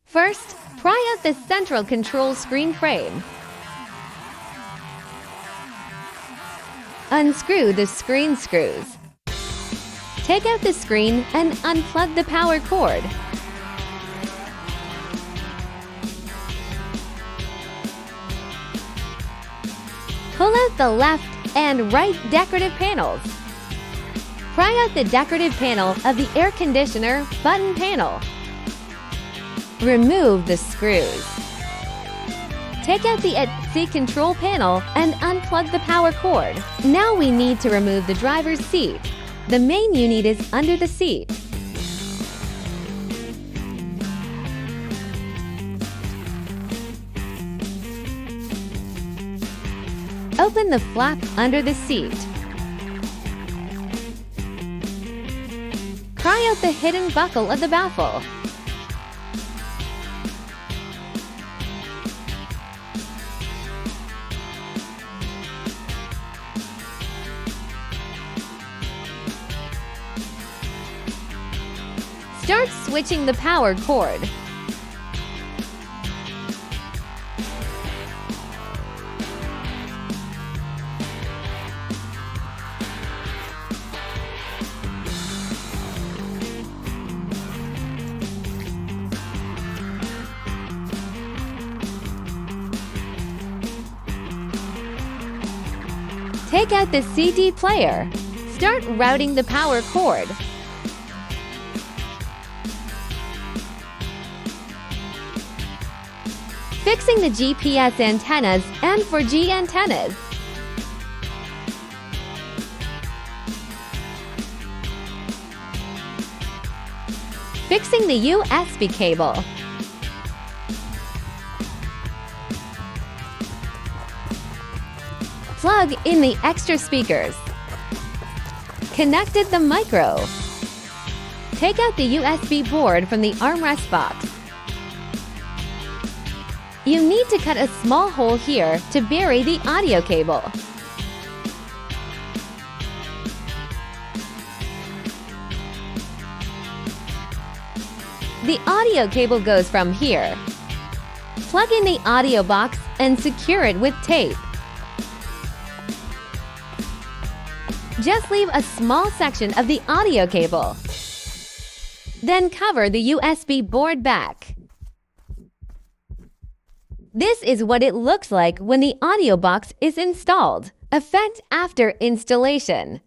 First, pry out the central control screen frame. Unscrew the screen screws. Take out the screen and unplug the power cord. Pull out the left and right decorative panels. Pry out the decorative panel of the air conditioner button panel. Remove the screws. Take out the AC control panel and unplug the power cord. Now we need to remove the driver's seat. The main unit is under the seat. Open the flap under the seat. Pry out the hidden buckle of the baffle. Start switching the power cord. Take out the CD player. Start routing the power cord. Fixing the GPS antennas and 4G antennas. Fixing the USB cable. Plug in the extra speakers. Connected the micro. Take out the USB board from the armrest box. You need to cut a small hole here to bury the audio cable. The audio cable goes from here. Plug in the audio box and secure it with tape. Just leave a small section of the audio cable. Then cover the USB board back. This is what it looks like when the audio box is installed. Effect after installation.